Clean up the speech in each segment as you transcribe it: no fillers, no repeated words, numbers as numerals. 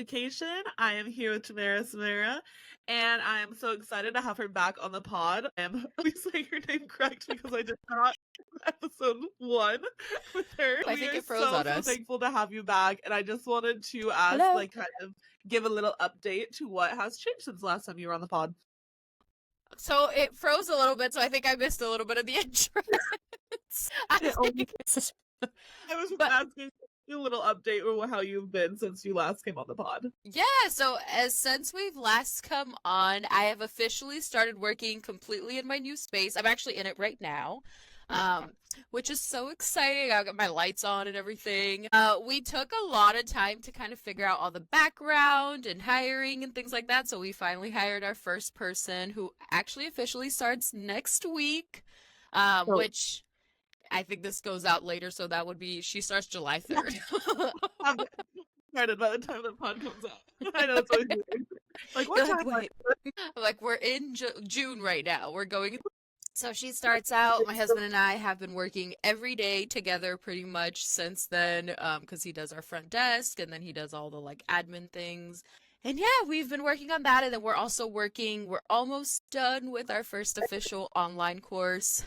Education. I am here with Tamara Samara, and I am so excited to have her back on the pod. I am saying her name correct because I did not episode 1 with her. I We think are it froze so on us. thankful to have you back, and I just wanted to ask, Hello. like, kind of give a little update to what has changed since last time you were on the pod. So it froze a little bit, so I think I missed a little bit of the entrance. I think, I was just but asking a little update on how you've been since you last came on the pod. yeah, so since we've last come on, I have officially started working completely in my new space. I'm actually in it right now. Um, which is so exciting. I've got my lights on and everything. We took a lot of time to kind of figure out all the background and hiring and things like that. So we finally hired our first person who actually officially starts next week. So Which I think this goes out later, so that would be she starts July 3rd. I'm excited by the time the pod comes out. I know it's always weird. Like, what You're time? like, wait. Like we're in June right now. We're going. So she starts out. My husband and I have been working every day together pretty much since then, because he does our front desk and then he does all the like admin things. And yeah, we've been working on that, and then we're also working. We're almost done with our first official online course.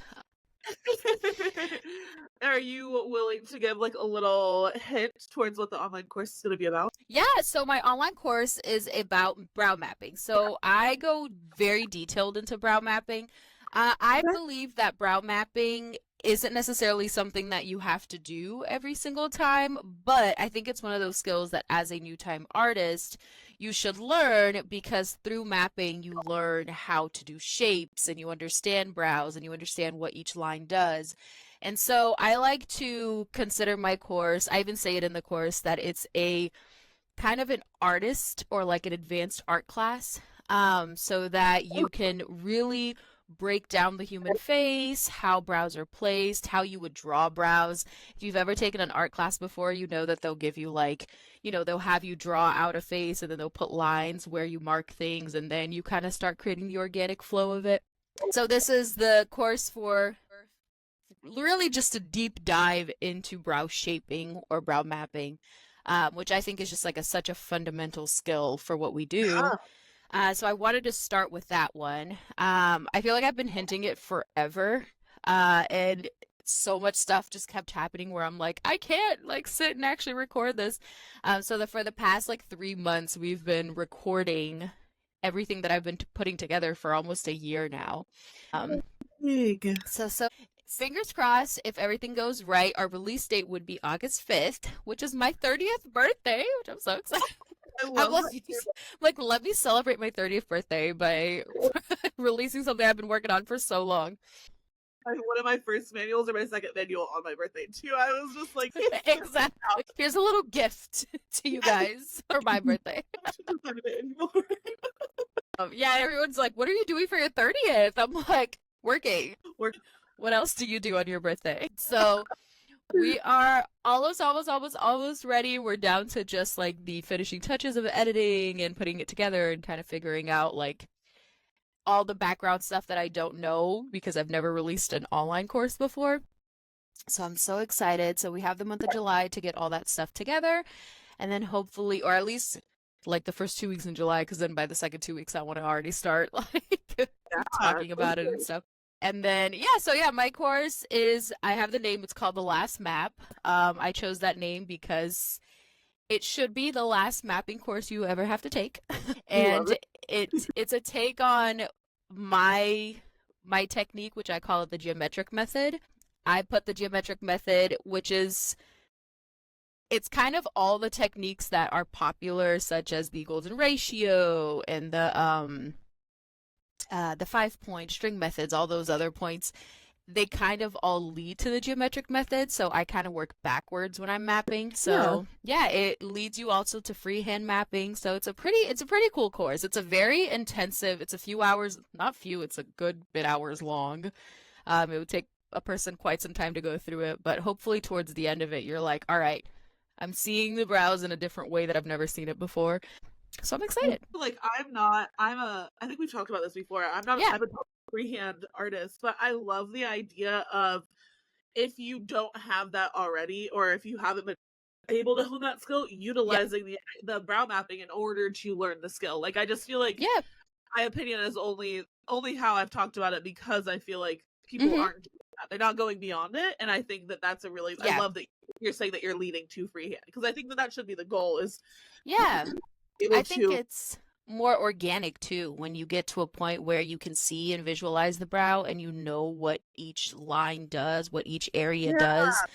Are you willing to give like a little hint towards what the online course is going to be about? Yeah, so my online course is about brow mapping. So I go very detailed into brow mapping. I believe that brow mapping isn't necessarily something that you have to do every single time, but I think it's one of those skills that as a new time artist, you should learn because through mapping, you learn how to do shapes and you understand brows and you understand what each line does. And so I like to consider my course, I even say it in the course, that it's a kind of an artist or like an advanced art class, so that you can really break down the human face, how brows are placed, how you would draw brows. If you've ever taken an art class before, you know that they'll give you like, they'll have you draw out a face and then they'll put lines where you mark things and then you kind of start creating the organic flow of it. So this is the course for really just a deep dive into brow shaping or brow mapping, which I think is just like such a fundamental skill for what we do. So I wanted to start with that one. I feel like I've been hinting it forever, and so much stuff just kept happening where I'm like, I can't like sit and actually record this. So for the past like 3 months, we've been recording everything that I've been putting together for almost a year now. Big. So fingers crossed, if everything goes right, our release date would be August 5th, which is my 30th birthday, which I'm so excited. I I'm love like, let me celebrate my 30th birthday by releasing something I've been working on for so long. one of my first manuals or my second manual on my birthday too. I was just like, Exactly. Here's a little gift to you guys for my birthday. Yeah, everyone's like, what are you doing for your 30th? I'm like, working. Work. What else do you do on your birthday? So we are almost ready. We're down to just like the finishing touches of editing and putting it together and kind of figuring out like all the background stuff that I don't know because I've never released an online course before. So I'm so excited. So we have the month of July to get all that stuff together. And then hopefully, or at least like the first 2 weeks in July, because then by the second 2 weeks, I want to already start like talking about it and stuff. And then, my course is, I have the name, it's called The Last Map. I chose that name because it should be the last mapping course you ever have to take. And it's a take on my technique, which I call it the geometric method. I put the geometric method, which is, it's kind of all the techniques that are popular, such as the golden ratio and the 5-point string methods, all those other points. They kind of all lead to the geometric method, so I kind of work backwards when I'm mapping. So it leads you also to freehand mapping. So it's a pretty cool course. It's a very intensive. It's a few hours, not few. It's a good bit hours long. It would take a person quite some time to go through it, but hopefully towards the end of it, you're like, all right, I'm seeing the brows in a different way that I've never seen it before. So I'm excited. Like I think we've talked about this before. I'm a freehand artist, but I love the idea of if you don't have that already, or if you haven't been able to hone that skill, Yeah. utilizing the brow mapping in order to learn the skill. Like I just feel like Yeah. my opinion is only how I've talked about it because I feel like people Mhm. aren't doing that. They're not going beyond it, and I think that that's a really I Yeah. love that you're saying that you're leaning to freehand because I think that that should be the goal is Yeah. able I think to it's more organic too when you get to a point where you can see and visualize the brow and you know what each line does, what each area yeah does,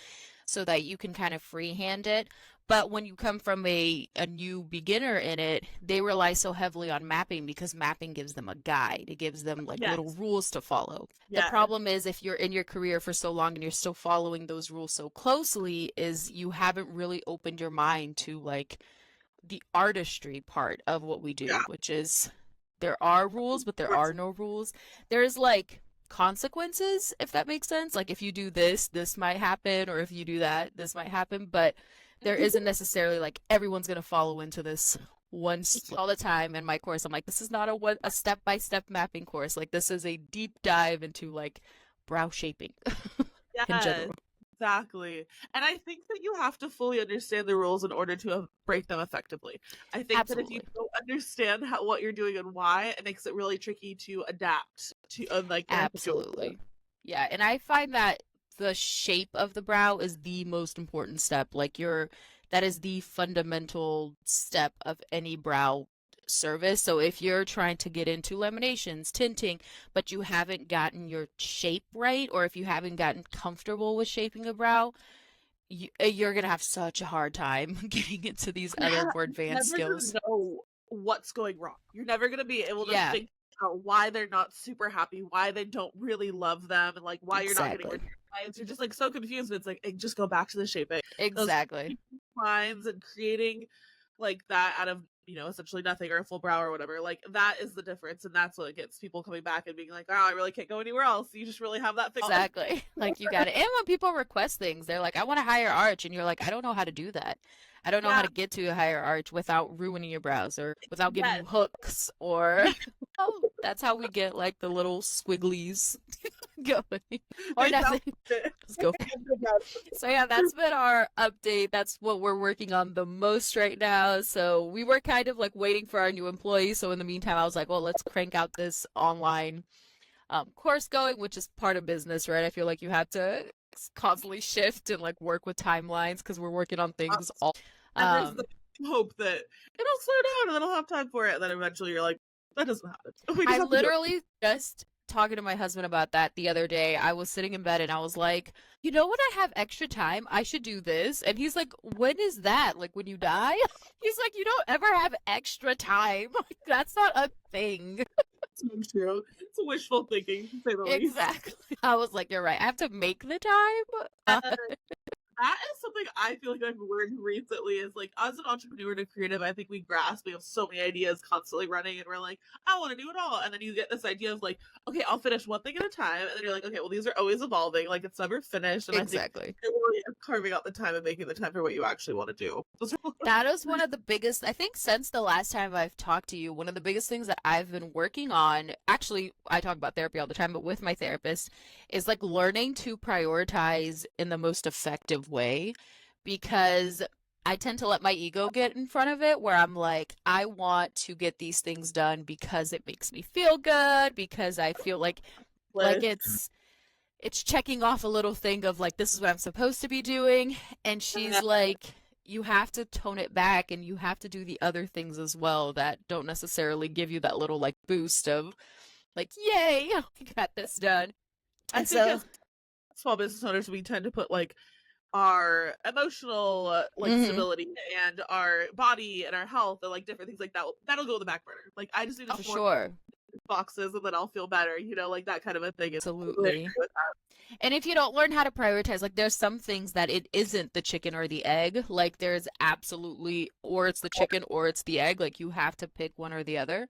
so that you can kind of freehand it. But when you come from a new beginner in it, they rely so heavily on mapping because mapping gives them a guide. It gives them like little yes rules to follow. The yes problem is if you're in your career for so long and you're still following those rules so closely, is you haven't really opened your mind to like the artistry part of what we yeah do, which is there are rules, but there are no rules. There's like consequences, if that makes sense. Like if you do this, this might happen, or if you do that, this might happen. But there isn't necessarily like everyone's gonna follow into this all the time. In my course, I'm like, this is not a step by step mapping course. Like this is a deep dive into like brow shaping in yes general. exactly. And I think that you have to fully understand the rules in order to break them effectively. I think that if you Absolutely. don't understand what you're doing and why, it makes it really tricky to adapt to like in a situation. Absolutely. Yeah, and I find that the shape of the brow is the most important step. Like that is the fundamental step of any brow service. So if you're trying to get into laminations, tinting, but you haven't gotten your shape right, or if you haven't gotten comfortable with shaping a brow, you're gonna have such a hard time getting into these other Yeah, more you're advanced never gonna skills. know what's going wrong. You're never gonna be able to Yeah, think out why they're not super happy, why they don't really love them, and like why you're not getting more exactly. clients. You're just like so confused. And it's like just go back to the shaping. Those Exactly. lines and creating like that out of essentially nothing or a full brow or whatever. Like that is the difference, and that's what gets people coming back and being like, "Oh, I really can't go anywhere else." You just really have that thing. Exactly. Like you got it. And when people request things, they're like, I want a higher arch. And you're like, I don't know how to do that. I don't know how Yeah. to get to a higher arch without ruining your brows or without giving Yes. you hooks or oh, that's how we get like the little squigglies going. Or They nothing. don't. It. Just go. So yeah, that's been our update. That's what we're working on the most right now. So we were kind of like waiting for our new employees. So in the meantime, I was like, well, let's crank out this online course going, which is part of business, right? I feel like you have to constantly shift and like work with timelines because we're working on things all. And there's the Um, hope that it'll slow down and then I'll have time for it. And then eventually you're like, that doesn't happen. We just I have to do it. literally just talking to my husband about that the other day. I was sitting in bed and I was like, you know, when I have extra time, I should do this. And he's like, when is that? Like when you die? He's like, you don't ever have extra time. Like, that's not a thing. It's so true. It's wishful thinking, to say the least. Exactly. I was like, you're right. I have to make the time. And that is something I feel like I've learned recently is like as an entrepreneur and a creative, I think we grasp we have so many ideas constantly running and we're like, I want to do it all. And then you get this idea of like, okay, I'll finish one thing at a time. And then you're like, okay, well these are always evolving, like it's never finished. And I think Exactly. it really is carving out the time and making the time for what you actually want to do. That is one of the biggest, I think, since the last time I've talked to you, one of the biggest things that I've been working on, actually, I talk about therapy all the time, but with my therapist, is like learning to prioritize in the most effective way because I tend to let my ego get in front of it where I'm like, I want to get these things done because it makes me feel good, because I feel like Like, it's checking off a little thing of like this is what I'm supposed to be doing, and she's like you have to tone it back and you have to do the other things as well that don't necessarily give you that little like boost of like yay, we got this done. I And think so as small business owners, we tend to put like our emotional like mhm, stability and our body and our health and like different things like that that'll go in the back burner. Like I just need to for put more sure, boxes and then I'll feel better, like that kind of a thing. And I totally agree absolutely. with that. And if you don't learn how to prioritize, like there's some things that it isn't the chicken or the egg. Like there's absolutely, or it's the chicken or it's the egg. Like you have to pick one or the other.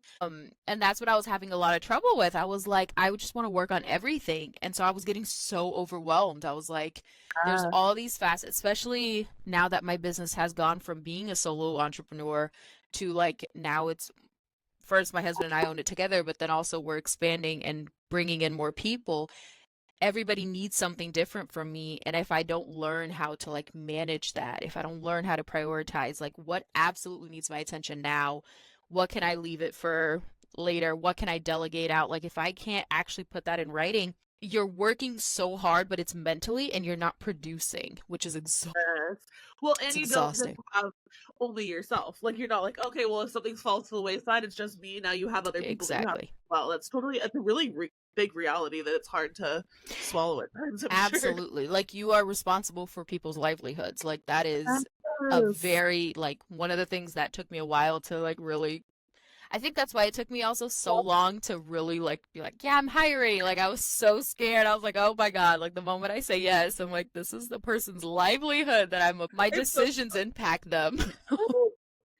And that's what I was having a lot of trouble with. I was like, I would just want to work on everything. And so I was getting so overwhelmed. I was like, there's Ah, all these facets, especially now that my business has gone from being a solo entrepreneur to like now it's first my husband and I own it together, but then also we're expanding and bringing in more people everybody needs something different from me. And if I don't learn how to like manage that, if I don't learn how to prioritize, like what absolutely needs my attention now, what can I leave it for later? What can I delegate out? Like if I can't actually put that in writing, you're working so hard, but it's mentally and you're not producing, which is Yes. Well, and it's you don't just exhausting. have only yourself. Like you're not like, okay, well, if something falls to the wayside, it's just me. Now you have other people that you have. Exactly. Well, it's a really big reality that it's hard to swallow at times, I'm sure. Absolutely. Like you are responsible for people's livelihoods. Like that is a Yes. very like one of the things that took me a while to like really I think that's why it took me also so long to really like be like, yeah, I'm hiring. Like I was so scared. I was like, oh my God. Like the moment I say yes, I'm like, this is the person's livelihood that my It's so decisions impact them.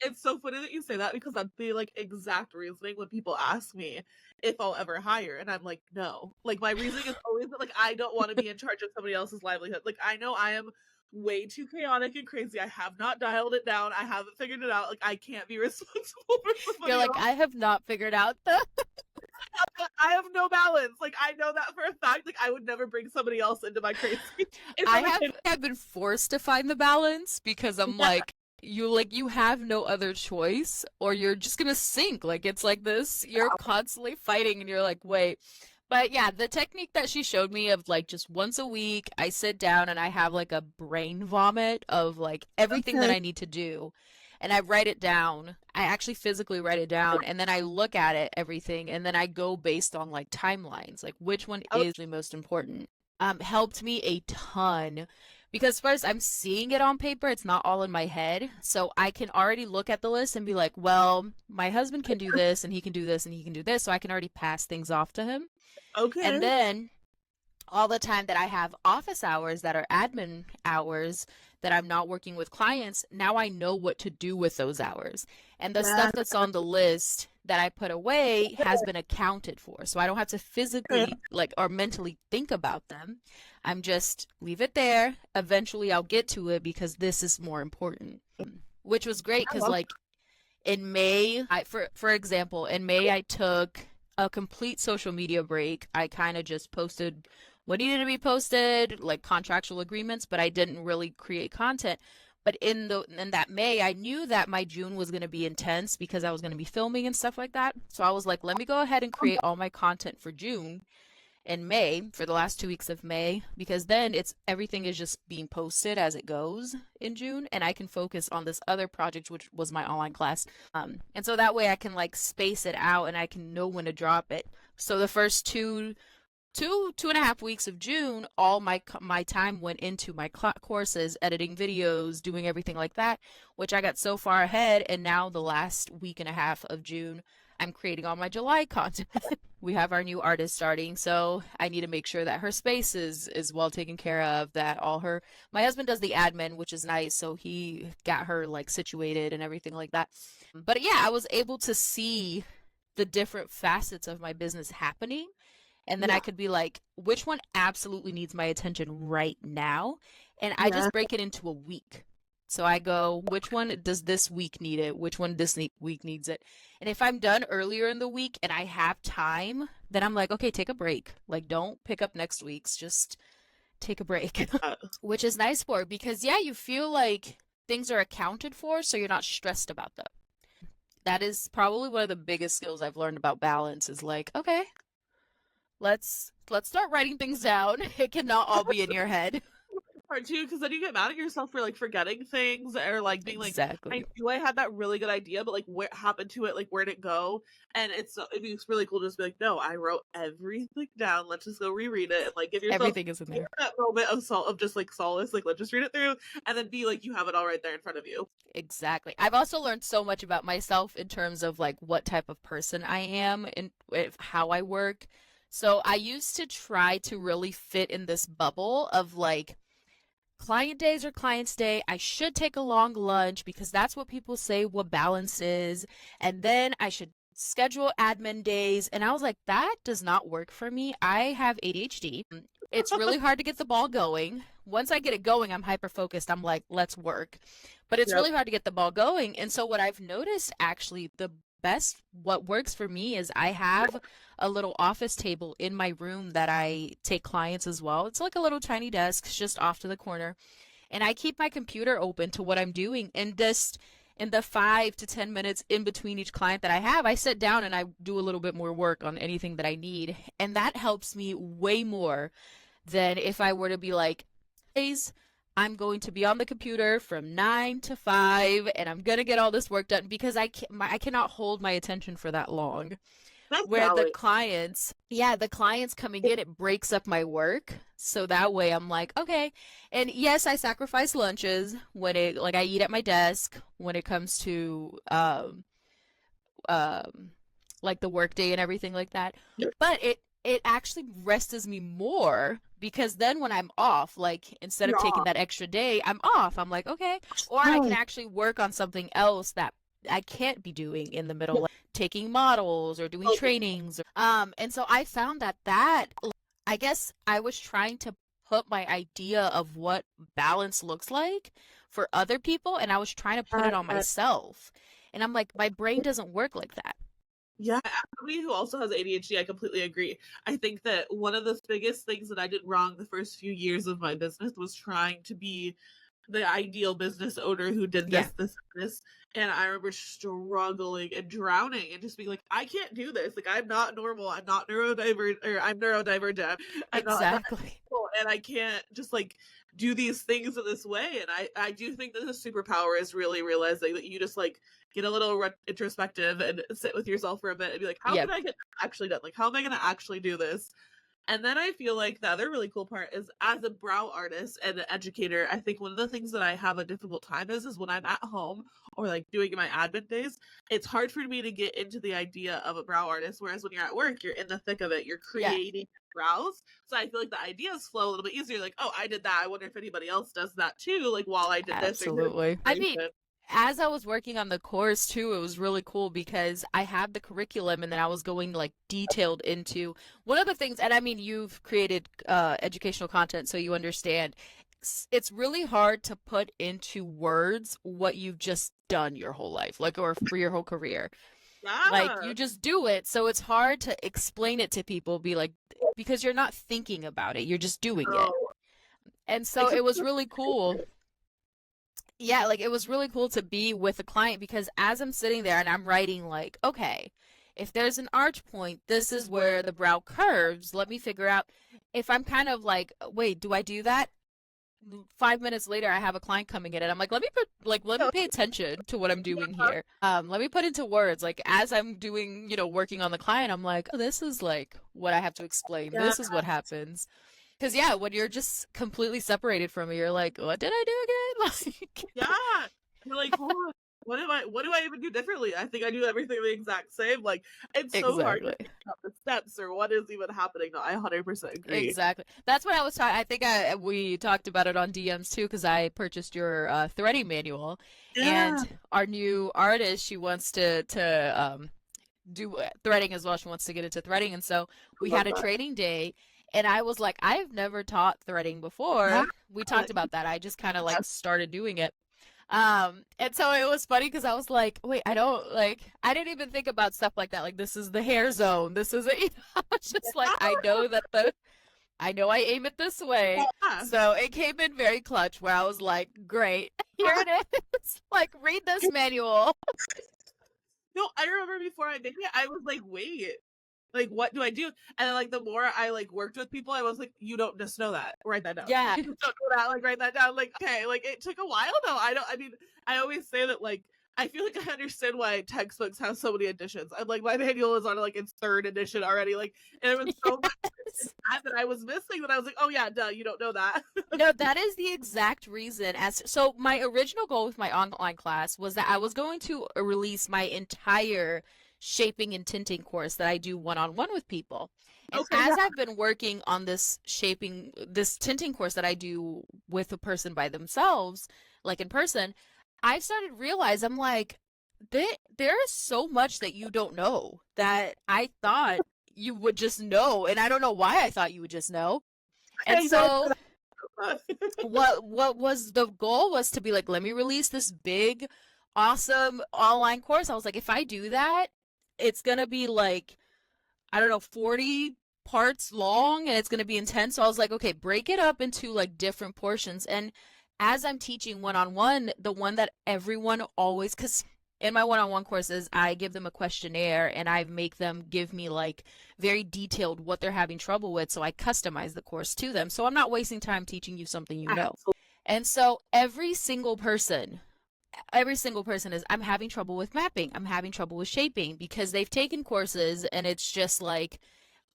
it's so funny that you say that because that's the like exact reasoning when people ask me if I'll ever hire, and I'm like, no. Like my reasoning is always that like I don't want to be in charge of somebody else's livelihood. Like I know I am way too chaotic and crazy. I have not dialed it down. I haven't figured it out. Like I can't be responsible for You're somebody like, else. I have not figured out the I have no balance. Like I know that for a fact. Like I would never bring somebody else into my crazy. If I I'm a kid, have been forced to find the balance because I'm yeah. like you have no other choice or you're just gonna sink. Like it's like this, you're constantly fighting and you're like, wait. But yeah, the technique that she showed me of like just once a week, I sit down and I have like a brain vomit of like everything that Okay. I need to do. And I write it down. I actually physically write it down and then I look at it, everything, and then I go based on like timelines, like which one Oh, is the most important. Helped me a ton because first I'm seeing it on paper, it's not all in my head. So I can already look at the list and be like, well, my husband can do this and he can do this and he can do this. So I can already pass things off to him. And okay. then all the time that I have office hours that are admin hours that I'm not working with clients, now I know what to do with those hours. And the Yeah. stuff that's on the list that I put away has been accounted for. So I don't have to Okay. physically like or mentally think about them. I'm just leave it there. Eventually I'll get to it because this is more important. Which was great I because love. like in May, for example, in May I took a complete social media break. I kind of just posted what needed to be posted, like contractual agreements, but I didn't really create content. But in that May, I knew that my June was going to be intense because I was going to be filming and stuff like that. So I was like, let me go ahead and create all my content for June in May for the last 2 weeks of May because then it's everything is just being posted as it goes in June and I can focus on this other project which was my online class. And so that way I can like space it out and I can know when to drop it. So the first two and a half weeks of June, all my time went into my courses, editing videos, doing everything like that, which I got so far ahead. And now the last week and a half of June, I'm creating all my July content. We have our new artist starting, so I need to make sure that her space is well taken care of. That all her my husband does the admin, which is nice, so he got her like situated and everything like that. But yeah, I was able to see the different facets of my business happening and then I Yeah. could be like, which one absolutely needs my attention right now? And I Yeah. just break it into a week. So I go, which one does this week need it? Which one this week needs it? And if I'm done earlier in the week and I have time, then I'm like, okay, take a break. Like, don't pick up next week's, just take a break, Uh, which is nice for it because, yeah, you feel like things are accounted for, so you're not stressed about them. That is probably one of the biggest skills I've learned about balance is like, okay, let's start writing things down. It cannot all be in your head. Part two, because then you get mad at yourself for like forgetting things or like being like, I Exactly. knew I had that really good idea, but like what happened to it? Like where'd it go? And it's really cool to just be like, no, I wrote everything down. Let's just go reread it and like give yourself Everything is in A, there. that moment of of just like solace. Like let's just read it through, and then B, like you have it all right there in front of you. Exactly. I've also learned so much about myself in terms of like what type of person I am and with how I work. So I used to try to really fit in this bubble of like client days or client's day. I should take a long lunch because that's what people say what balance is. And then I should schedule admin days. And I was like, that does not work for me. I have ADHD. It's really hard to get the ball going. Once I get it going, I'm hyper focused. I'm like, let's work. But it's Yep. really hard to get the ball going. And so what I've noticed actually, the what works for me is I have a little office table in my room that I take clients as well. It's like a little tiny desk just off to the corner. And I keep my computer open to what I'm doing, and just in the 5 to 10 minutes in between each client that I have, I sit down and I do a little bit more work on anything that I need. And that helps me way more than if I were to be like, days, I'm going to be on the computer from 9 to 5 and I'm going to get all this work done, because I cannot hold my attention for that long. That's Where valid. the clients coming in, it breaks up my work. So that way I'm like, okay. And yes, I sacrifice lunches when I eat at my desk when it comes to um like the work day and everything like that. But it actually rests me more, because then when I'm off, like instead of taking Yeah. that extra day, I'm off. I'm like, okay. Or I can actually work on something else that I can't be doing in the middle, like taking models or doing trainings. And so I found that I guess I was trying to put my idea of what balance looks like for other people, and I was trying to put it on myself. And I'm like, my brain doesn't work like that. Yeah, as somebody who also has ADHD, I completely agree. I think that one of the biggest things that I did wrong the first few years of my business was trying to be the ideal business owner who did Yeah, this. And I remember struggling and drowning and just being like, I can't do this. Like, I'm not normal. I'm not neurodivergent, or I'm neurodivergent. I'm not exactly. normal, and I can't just like do these things in this way. And I do think that the superpower is really realizing that you just like get a little introspective and sit with yourself for a bit and be like, how Yep. can I get actually done? Like, how am I going to actually do this? And then I feel like the other really cool part is, as a brow artist and an educator, I think one of the things that I have a difficult time is when I'm at home or like doing my admin days, it's hard for me to get into the idea of a brow artist. Whereas when you're at work, you're in the thick of it, you're Yeah, creating brows. So I feel like the ideas flow a little bit easier. Like, oh, I did that. I wonder if anybody else does that too. Like while I did this or absolutely. I mean, this. as I was working on the course too, it was really cool because I had the curriculum and then I was going like detailed into one of the things. And I mean, you've created educational content, so you understand. It's really hard to put into words what you've just done your whole life, like, or for your whole career. Like, Yeah. you just do it. So it's hard to explain it to people, be like, because you're not thinking about it, you're just doing it. Oh, And so except it was really cool. Yeah, like it was really cool to be with a client, because as I'm sitting there and I'm writing, like, okay, if there's an arch point, this is where the brow curves. Let me figure out if I'm kind of like, wait, do I do that? 5 minutes later, I have a client coming in, and I'm like, let me pay attention to what I'm doing here. Let me put into words. Like as I'm doing, working on the client, I'm like, oh, this is like what I have to explain. yeah. This is what happens. Because yeah, when you're just completely separated from it, you're like, what did I do again? Like, Yeah. You're like, hold on. What do I even do differently? I think I do everything the exact same. Like, it's so hard to exactly. figure out the steps or what is even happening. No, I 100% agree. Exactly. That's what I was talking. I think we talked about it on DMs too, because I purchased your threading manual, Yeah. and our new artist, she wants to do threading as well. She wants to get into threading, and so I we love had a that. training day, and I was like, I've never taught threading Yeah. before. We talked about that. I just kind of like started doing it. And so it was funny because I was like, wait, I didn't even think about stuff like that. Like, this is the hair zone. This is it. I was just like, I know I aim it this way. Yeah. So it came in very clutch where I was like, great, here it is. Like, read this manual. No, I remember before I did it, I was like, wait, like, what do I do? And then, like, the more I, like, worked with people, I was like, you don't just know that. Write that down. Yeah. You just don't know that. Like, write that down. Like, okay, like, it took a while, though. I mean, I always say that, like, I feel like I understand why textbooks have so many editions. I'm like, my manual is on, like, its third edition already. Like, and it was so much that I was missing that I was like, oh, yeah, duh, you don't know that. No, that is the exact reason. So my original goal with my online class was that I was going to release my entire shaping and tinting course that I do one-on-one with people. And Okay, as yeah. I've been working on this tinting course that I do with a person by themselves, like in person, I started to realize, I'm like, there is so much that you don't know that I thought you would just know, and I don't know why I thought you would just know. And I know. so what was the goal was to be like, let me release this big awesome online course. I was like, if I do that, it's gonna be like, I don't know, 40 parts long and it's going to be intense. So I was like, okay, break it up into like different portions. And as I'm teaching one-on-one, the one that everyone always, because in my one-on-one courses, I give them a questionnaire and I make them give me like very detailed what they're having trouble with. So I customize the course to them. So I'm not wasting time teaching you something you know. Absolutely. And so every single person is, I'm having trouble with mapping, I'm having trouble with shaping, because they've taken courses and it's just like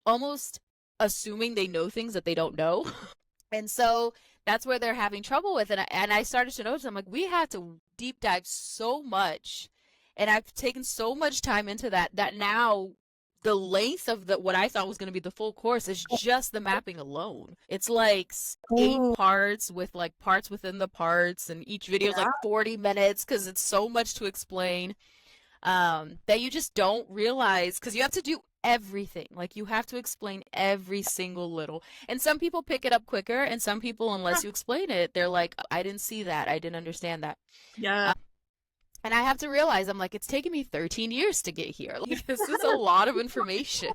almost assuming they know things that they don't know. And so that's where they're having trouble with it. And I started to notice, I'm like, we had to deep dive so much. And I've taken so much time into that now the length of the what I thought was going to be the full course is just the mapping alone. It's like 8 Oh, parts with like parts within the parts, and each video is yeah. like 40 minutes because it's so much to explain, that you just don't realize because you have to do everything. Like you have to explain every single little. And some people pick it up quicker, and some people, unless you explain it, they're like, I didn't see that, I didn't understand that. Yeah. And I have to realize, I'm like, it's taken me 13 years to get here. Like, this is a lot of information.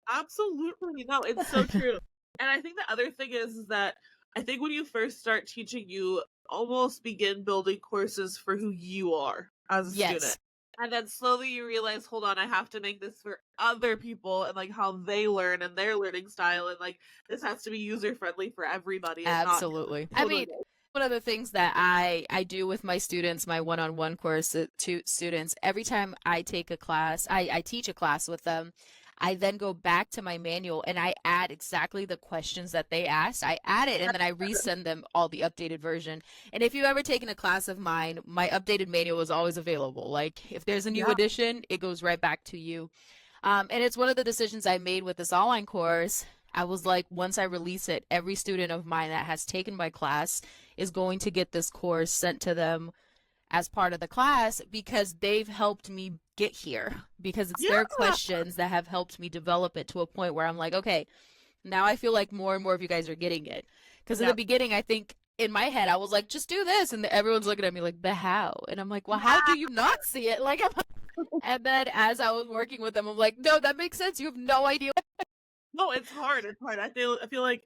Absolutely. No, it's so true. And I think the other thing is that I think when you first start teaching, you almost begin building courses for who you are as a student. Yes, And then slowly you realize, hold on, I have to make this for other people and like how they learn and their learning style. And like this has to be user friendly for everybody and not absolutely. I totally. mean, one of the things that I do with my students, my one-on-one course to students, every time I take a class, I teach a class with them, I then go back to my manual and I add exactly the questions that they asked. I add it and then I resend them all the updated version. And if you've ever taken a class of mine, my updated manual is always available. Like if there's a new Yeah. edition, it goes right back to you. And it's one of the decisions I made with this online course. I was like, once I release it, every student of mine that has taken my class is going to get this course sent to them as part of the class because they've helped me get here, because it's their Yeah. questions that have helped me develop it to a point where I'm like, okay, now I feel like more and more of you guys are getting it. Because in the Yep. beginning, I think in my head, I was like, just do this. And everyone's looking at me like, but how? And I'm like, well, how Yeah. do you not see it? Like, and then as I was working with them, I'm like, no, that makes sense. You have no idea. No, it's hard. It's hard. I feel like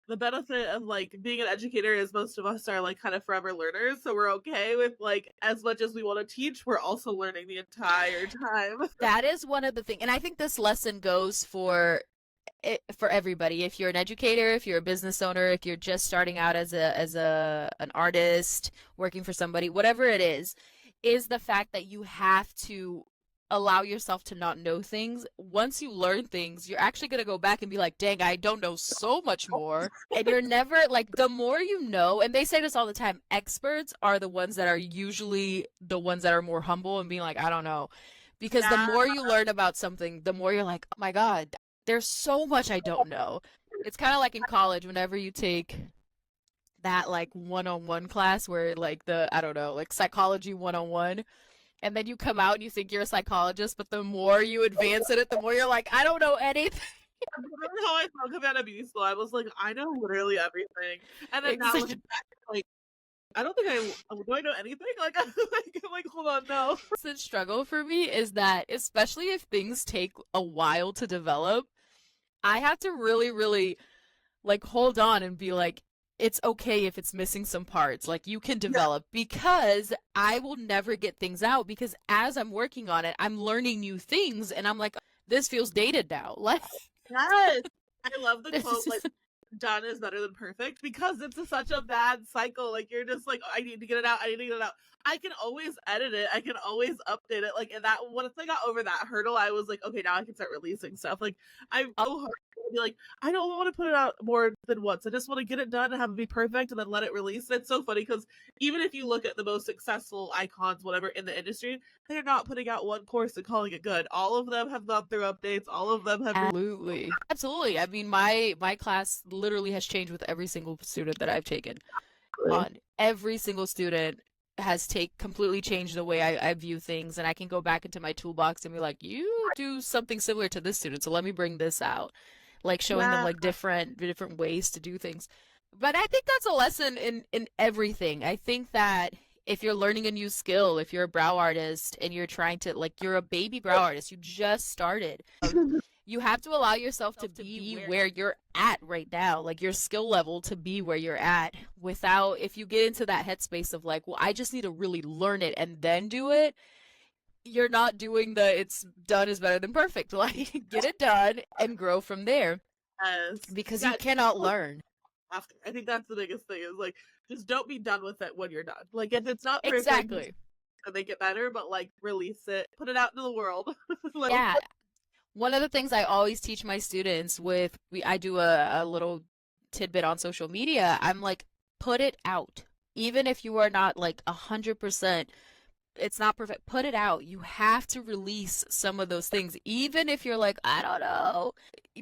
the benefit of like being an educator is most of us are like kind of forever learners, so we're okay with like as much as we want to teach, we're also learning the entire time. That is one of the things. And I think this lesson goes for everybody. If you're an educator, if you're a business owner, if you're just starting out as an artist, working for somebody, whatever it is the fact that you have to allow yourself to not know things. Once you learn things, you're actually going to go back and be like, dang, I don't know so much more. And you're never like, the more you know, and they say this all the time, experts are the ones that are usually the ones that are more humble and being like, I don't know. Because the Yeah. more you learn about something, the more you're like, oh my God, there's so much I don't know. It's kind of like in college, whenever you take that like one-on-one class where like I don't know, like psychology one-on-one, and then you come out and you think you're a psychologist, but the more you advance in it, the more you're like, I don't know anything. Remember how I felt coming out of beauty school? I was like, I know literally everything. And then now looking back, like, I don't think do I know anything? Like, I'm like, hold on, no. The struggle for me is that, especially if things take a while to develop, I have to really, really like hold on and be like, it's okay if it's missing some parts. Like you can Yeah. develop, because I will never get things out, because as I'm working on it, I'm learning new things and I'm like, this feels dated now. Like Yes. I love the this quote, like, is done is better than perfect because such a bad cycle. Like, you're just like, I need to get it out. I need to get it out. I can always edit it. I can always update it. Like, and that once I got over that hurdle, I was like, okay, now I can start releasing stuff. Like, I'm so hard to be like, I don't want to put it out more than once. I just want to get it done and have it be perfect and then let it release. And it's so funny because even if you look at the most successful icons, whatever, in the industry, they're not putting out one course and calling it good. All of them have gone through updates. All of them have absolutely, absolutely. I mean, my class literally has changed with every single student that I've taken. On every single student has completely changed the way I view things, and I can go back into my toolbox and be like, you do something similar to this student, so let me bring this out, like showing them Yeah. like different ways to do things. But I think that's a lesson in everything. I think that if you're learning a new skill, if you're a brow artist and you're trying to, like, you're a baby brow artist, you just started. You have to allow yourself to be where you're at right now, like your skill level to be where you're at, without, if you get into that headspace of like, well, I just need to really learn it and then do it, you're not doing the it's done is better than perfect. Like, get it done and grow from there, Yes. because Yeah, you cannot learn. after. I think that's the biggest thing is like just don't be done with it when you're done. Like if it's not perfect, Exactly. make it better, but like release it, put it out into the world. Like Yeah. One of the things I always teach my students with, I do a little tidbit on social media. I'm like, put it out. Even if you are not like 100%, it's not perfect. Put it out. You have to release some of those things, even if you're like, I don't know,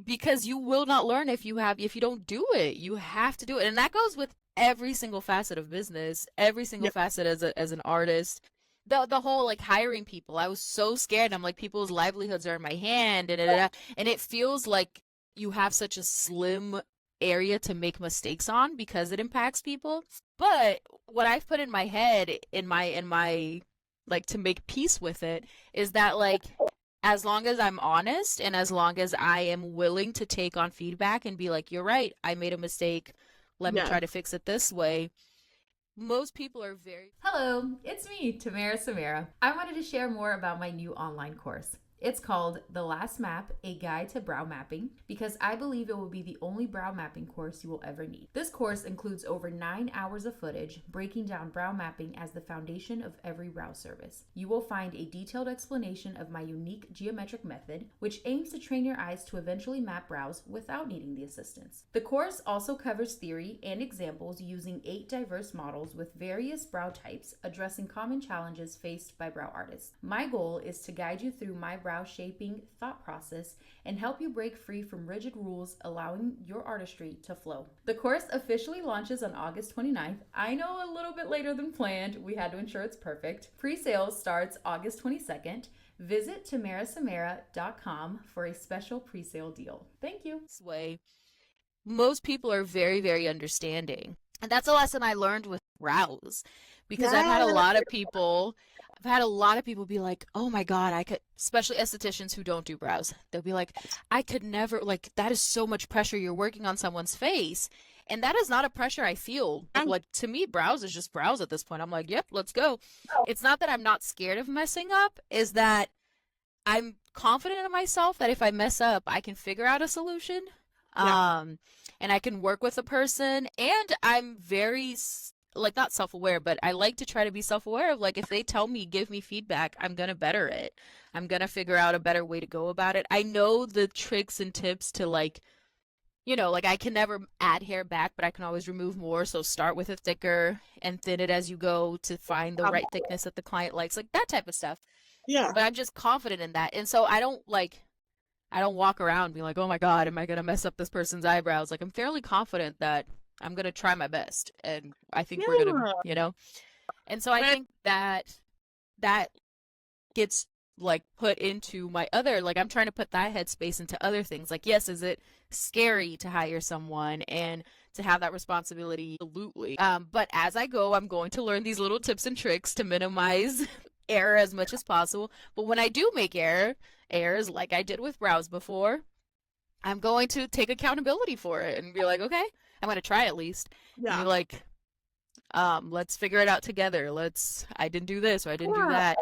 because you will not learn if you don't do it. You have to do it, and that goes with every single facet of business, every single yeah, facet as an artist. The whole like hiring people. I was so scared. I'm like, people's livelihoods are in my hand, and it feels like you have such a slim area to make mistakes on because it impacts people. But what I've put in my head, in my like, to make peace with it, is that like, as long as I'm honest and as long as I am willing to take on feedback and be like, you're right, I made a mistake, let me yeah. try to fix it this way, most people are very. Hello, it's me, Tamara Samara. I wanted to share more about my new online course. It's called The Last Map, A Guide to Brow Mapping, because I believe it will be the only brow mapping course you will ever need. This course includes over 9 hours of footage breaking down brow mapping as the foundation of every brow service. You will find a detailed explanation of my unique geometric method, which aims to train your eyes to eventually map brows without needing the assistance. The course also covers theory and examples using 8 diverse models with various brow types, addressing common challenges faced by brow artists. My goal is to guide you through my brow shaping thought process and help you break free from rigid rules, allowing your artistry to flow. The course officially launches on August 29th. I know, a little bit later than planned. We had to ensure it's perfect. Pre-sales starts August 22nd. Visit tamarasamara.com for a special pre-sale deal. Thank you. This way, most people are very, very understanding. And that's a lesson I learned with brows, because I've had a lot of people be like, oh my God, I could, especially estheticians who don't do brows, they'll be like, I could never, like, that is so much pressure. You're working on someone's face. And that is not a pressure I feel. Like, to me, brows is just brows at this point. I'm like, yep, let's go. It's not that I'm not scared of messing up, is that I'm confident in myself that if I mess up, I can figure out a solution. Yeah. And I can work with a person, and I'm very like, not self-aware, but I like to try to be self-aware of, like, if they tell me, give me feedback, I'm gonna better it. I'm gonna figure out a better way to go about it. I know the tricks and tips to, like, like, I can never add hair back, but I can always remove more. So start with it thicker and thin it as you go to find the right thickness that the client likes, like that type of stuff. Yeah. But I'm just confident in that. And so I don't walk around being like, oh my God, am I going to mess up this person's eyebrows? Like, I'm fairly confident that I'm going to try my best. And I think we're going to, And so I think that gets, like, put into my other, like, I'm trying to put that headspace into other things. Like, yes, is it scary to hire someone and to have that responsibility? Absolutely. But as I go, I'm going to learn these little tips and tricks to minimize error as much as possible. But when I do make errors, like I did with brows before, I'm going to take accountability for it and be like, okay, I'm going to try at least. Yeah. And be like, let's figure it out together. I didn't do this or I didn't do that.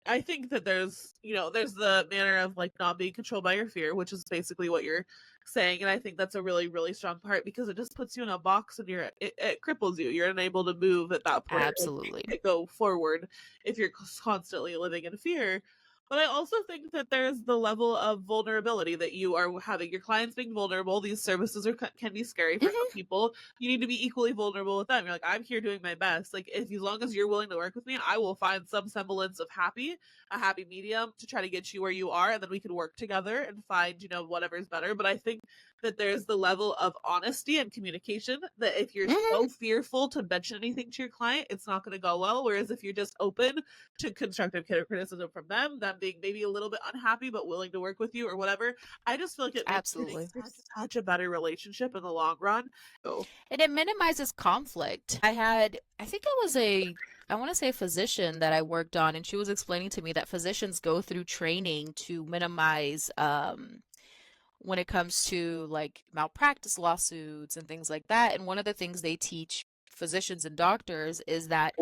I think that there's the manner of, like, not being controlled by your fear, which is basically what you're saying. And I think that's a really, really strong part, because it just puts you in a box and it cripples you. You're unable to move at that point. Absolutely. Like, go forward if you're constantly living in fear. But I also think that there's the level of vulnerability that you are having. Your clients being vulnerable. These services can be scary for some people. You need to be equally vulnerable with them. You're like, I'm here doing my best. Like, as long as you're willing to work with me, I will find some semblance of a happy medium to try to get you where you are, and then we can work together and find, whatever's better. But I think that there's the level of honesty and communication that if you're Mhm. so fearful to mention anything to your client, it's not going to go well. Whereas if you're just open to constructive criticism from them being maybe a little bit unhappy but willing to work with you or whatever, I just feel like it makes Absolutely. such a better relationship in the long run. So, And it minimizes conflict. I think it was I want to say a physician that I worked on, and she was explaining to me that physicians go through training to minimize when it comes to like malpractice lawsuits and things like that. And one of the things they teach physicians and doctors is that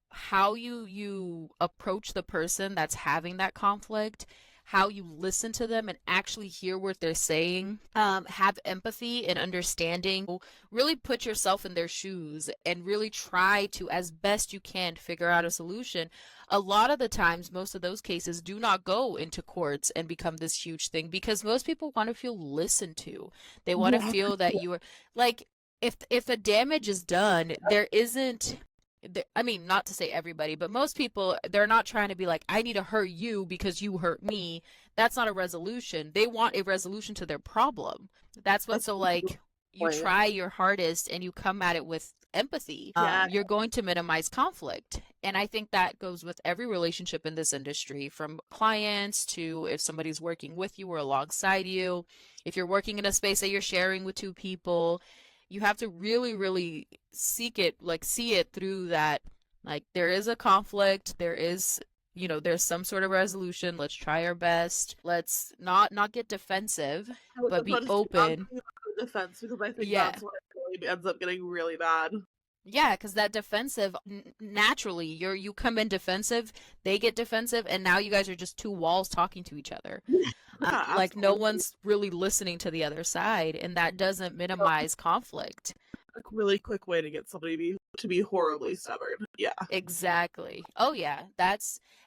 how you approach the person that's having that conflict, how you listen to them and actually hear what they're saying, have empathy and understanding, really put yourself in their shoes and really try to, as best you can, figure out a solution. A lot of the times, most of those cases do not go into courts and become this huge thing because most people want to feel listened to. They want to yeah. feel that you are like, if the damage is done, there isn't I mean, not to say everybody, but most people, they're not trying to be like, I need to hurt you because you hurt me. That's not a resolution. They want a resolution to their problem. That's what, That's so a good like, you point. try your hardest and you come at it with empathy. Yeah. You're going to minimize conflict. And I think that goes with every relationship in this industry, from clients to if somebody's working with you or alongside you. If you're working in a space that you're sharing with two people, you have to really, really seek it, like see it through that, like there is a conflict, there is, there's some sort of resolution. Let's try our best. Let's not get defensive, I was but just be about to say, not open. being on the defense because I think Yeah. that's what it really ends up getting really bad. Yeah, because that defensive, naturally, you come in defensive, they get defensive, and now you guys are just two walls talking to each other. Yeah, Like no absolutely. one's really listening to the other side, and that doesn't minimize conflict. A really quick way to get somebody to be horribly stubborn. Yeah. Exactly. Oh yeah,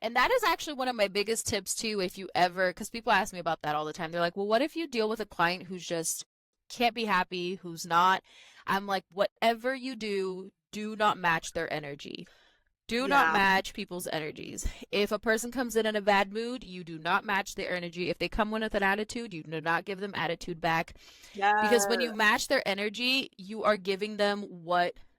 and that is actually one of my biggest tips too. If you ever, because people ask me about that all the time. They're like, well, what if you deal with a client who's just can't be happy, who's not? I'm like, whatever you do, do not match their energy. Do not Yeah. match people's energies. If a person comes in a bad mood, you do not match their energy. If they come in with an attitude, you do not give them attitude back. Because when Yeah. you match their energy, you are giving them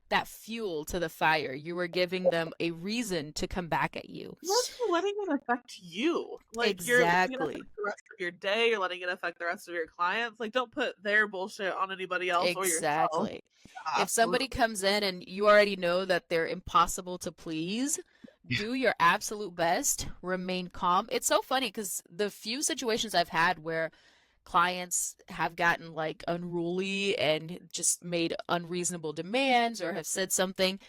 that fuel to the fire. You are giving them a reason to come back at you. You're also letting it affect you. Like you're letting it Exactly. affect the rest of your day, you're letting it affect the rest of your clients. Like don't put their bullshit on anybody else or yourself. Exactly. Yeah, If somebody absolutely. comes in and you already know that they're impossible to please, do your absolute best, remain calm. It's so funny because the few situations I've had where clients have gotten like unruly and just made unreasonable demands or have said something,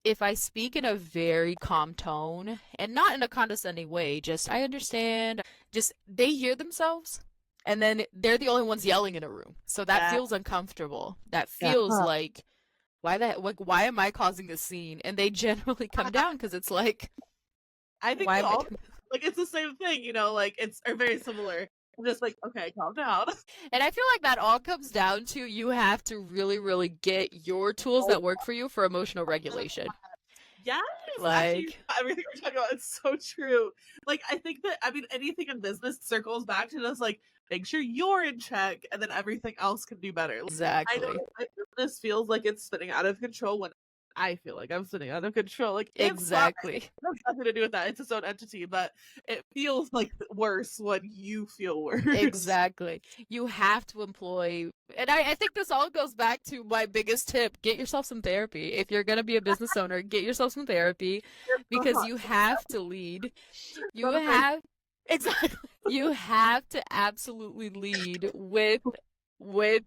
if I speak in a very calm tone and not in a condescending way, just I understand, just they hear themselves and then they're the only ones yelling in a room. So that Yeah. feels uncomfortable. That Yeah. feels like why am I causing a scene? And they generally come down because it's like, I think why we am I all like it's the same thing, like it's are very similar. I'm just like, okay, calm down. And I feel like that all comes down to you have to really, really get your tools that work for you for emotional regulation. Yes, actually, Like, everything we're talking about is so true. Like, I think that anything in business circles back to just like make sure you're in check, and then everything else can do better. Like, I know exactly. my business feels like it's spinning out of control when I feel like I'm spinning out of control. Like, it's fine. Exactly. It has nothing to do with that. It's its own entity, but it feels like worse when you feel worse. Exactly. You have to employ, and I think this all goes back to my biggest tip: get yourself some therapy. If you're going to be a business owner, get yourself some therapy because you have to lead. You Not a very have, exactly, you have to absolutely lead with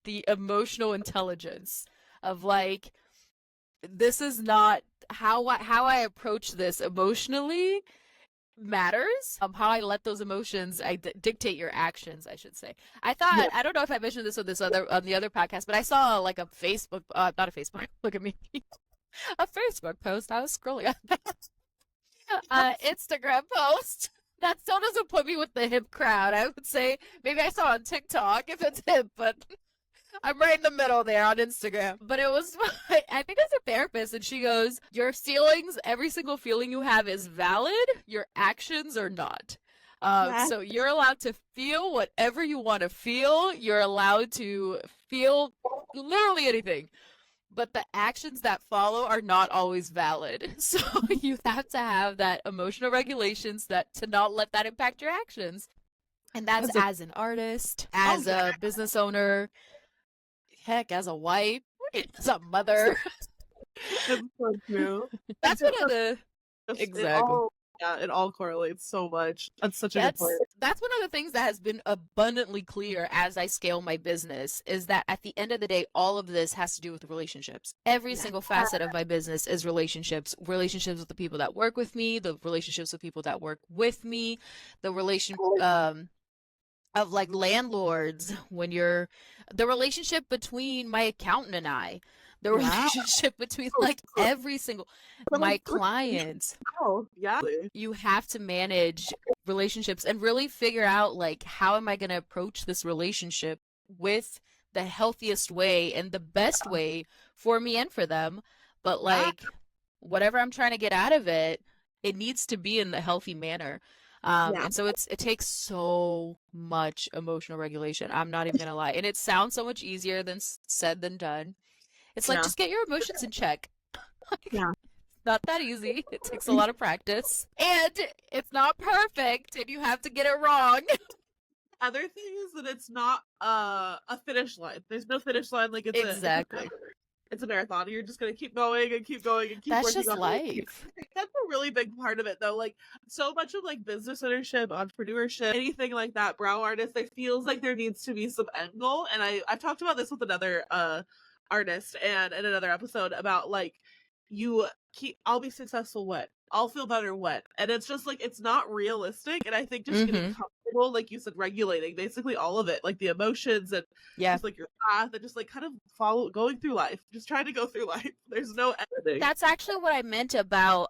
the emotional intelligence of like, this is not how I approach this emotionally matters. How I let those emotions dictate your actions, I should say. yeah. I don't know if I mentioned this on the other podcast, but I saw like a Facebook, not a Facebook, look at me, a Facebook post. I was scrolling on Instagram post. That still doesn't put me with the hip crowd. I would say maybe I saw on TikTok if it's hip, but I'm right in the middle there on Instagram. But it was, I think it's a therapist, and she goes, your feelings, every single feeling you have is valid, your actions are not. Yeah. So you're allowed to feel whatever you want to feel. You're allowed to feel literally anything. But the actions that follow are not always valid. So you have to have that emotional regulations that to not let that impact your actions. And that's That's a, as an artist, oh as yeah, a business owner, heck, as a wife, as a mother. it's so true. And That's one of the just it exactly. all, yeah, it all correlates so much. That's such a good point. That's one of the things that has been abundantly clear as I scale my business is that at the end of the day, all of this has to do with relationships. Every Yeah. single facet of my business is relationships. Relationships with the people that work with me, the relationships with people that work with me, the relation of like landlords when you're the relationship between my accountant and I, the Yeah. relationship between like every single my clients. Oh, yeah. You have to manage relationships and really figure out like how am I going to approach this relationship with the healthiest way and the best way for me and for them, but Yeah. like whatever I'm trying to get out of it, it needs to be in the healthy manner. Yeah. And so it takes so much emotional regulation. I'm not even gonna lie, and it sounds so much easier than said than done. It's like Yeah. just get your emotions in check. Yeah. Not that easy. It takes a lot of practice. And it's not perfect and you have to get it wrong. Other thing is that it's not a finish line. There's no finish line. Like Exactly. it's a marathon. You're just gonna keep going and keep going and keep That's working just on it. life. I think that's a really big part of it though. Like so much of like business ownership, entrepreneurship, anything like that, brow artist, it feels like there needs to be some end goal. And I've talked about this with another artist and in another episode about like you keep I'll be successful what? I'll feel better what? And it's just like it's not realistic. And I think just getting comfortable, like you said, regulating basically all of it, like the emotions and Yeah. just like your path and just like kind of going through life. Just trying to go through life. There's no editing. That's actually what I meant about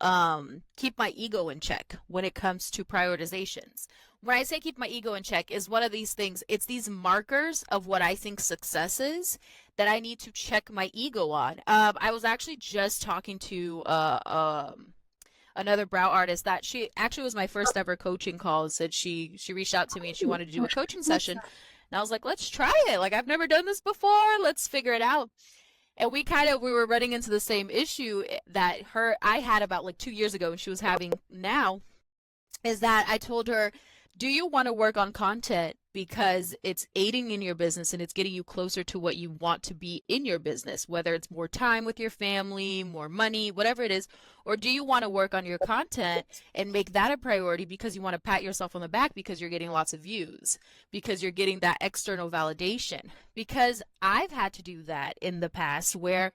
keep my ego in check when it comes to prioritizations. When I say keep my ego in check is one of these things, it's these markers of what I think success is that I need to check my ego on. I was actually just talking to another brow artist that she actually was my first ever coaching call. Said she reached out to me and she wanted to do a coaching session. And I was like, let's try it. Like I've never done this before. Let's figure it out. And we were running into the same issue that I had about like 2 years ago and she was having now, is that I told her, do you want to work on content because it's aiding in your business and it's getting you closer to what you want to be in your business, whether it's more time with your family, more money, whatever it is, or do you want to work on your content and make that a priority because you want to pat yourself on the back because you're getting lots of views, because you're getting that external validation? Because I've had to do that in the past where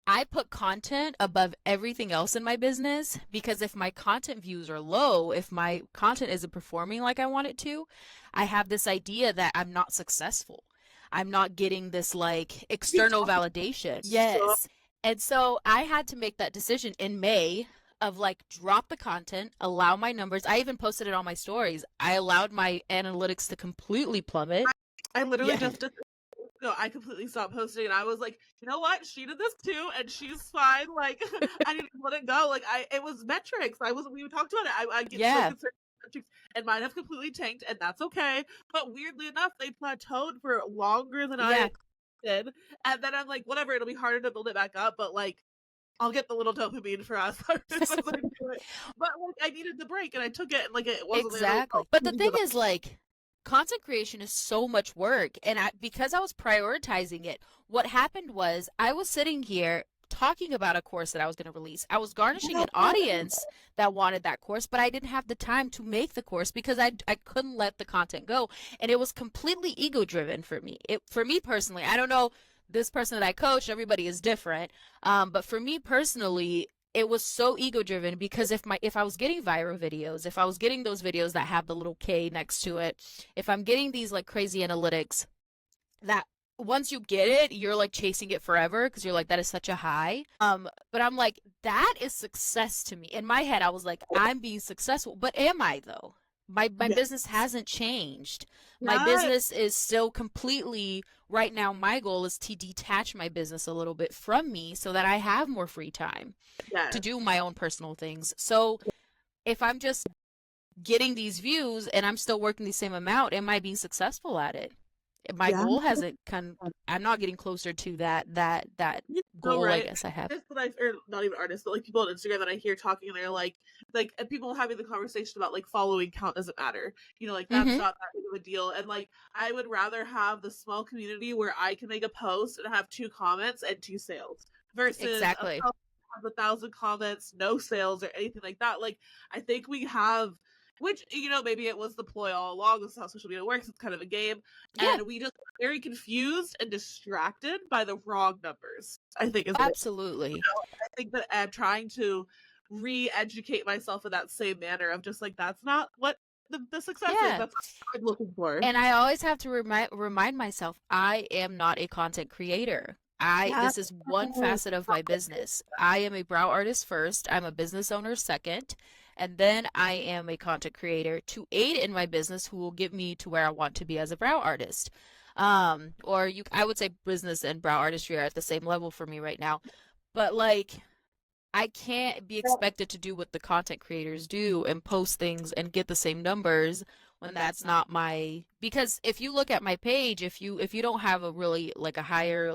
I put content above everything else in my business because if my content views are low, if my content isn't performing like I want it to, I have this idea that I'm not successful. I'm not getting this like external validation. Yes. And so I had to make that decision in May of like drop the content, allow my numbers. I even posted it on my stories. I allowed my analytics to completely plummet. I literally just did no, I completely stopped posting and I was like, you know what? She did this too and she's fine. Like I need to let it go. Like it was metrics. We talked about it. I get so concerned with metrics and mine have completely tanked and that's okay. But weirdly enough, they plateaued for longer than I did. And then I'm like, whatever, it'll be harder to build it back up, but like I'll get the little dopamine for us. But like I needed the break and I took it and like it wasn't exactly. But the thing is like content creation is so much work and because I was prioritizing it, what happened was I was sitting here talking about a course that I was going to release. I was garnishing an audience that wanted that course, but I didn't have the time to make the course because I couldn't let the content go, and it was completely ego driven for me. For me personally, I don't know, this person that I coach, everybody is different, but for me personally, it was so ego driven because if I was getting viral videos, if I was getting those videos that have the little K next to it, if I'm getting these like crazy analytics that once you get it, you're like chasing it forever because you're like, that is such a high. But I'm like, that is success to me. In my head, I was like, I'm being successful, but am I though? My business hasn't changed. My business is still completely, right now, my goal is to detach my business a little bit from me so that I have more free time to do my own personal things. So if I'm just getting these views and I'm still working the same amount. Am I being successful at it? My Yeah. goal hasn't I'm not getting closer to that goal, I Right. guess I have. Artists that or not even artists, but like people on Instagram that I hear talking, and they're like, and people having the conversation about like following count doesn't matter. Like that's Mm-hmm. not that big of a deal. And like I would rather have the small community where I can make a post and have 2 comments and 2 sales versus Exactly. have 1,000 comments, no sales or anything like that. Like I think we have. Which, maybe it was the ploy all along. This is how social media works. It's kind of a game. Yeah, And we just very confused and distracted by the wrong numbers, I think is it. absolutely. I think that I'm trying to re-educate myself in that same manner of just like, that's not what the success is. Yeah. That's not what I'm looking for. And I always have to remind myself I am not a content creator. This is one facet of my business. I am a brow artist first, I'm a business owner second, and then I am a content creator to aid in my business who will get me to where I want to be as a brow artist. I would say business and brow artistry are at the same level for me right now. But like I can't be expected to do what the content creators do and post things and get the same numbers when that's not because if you look at my page, if you don't have a really like a higher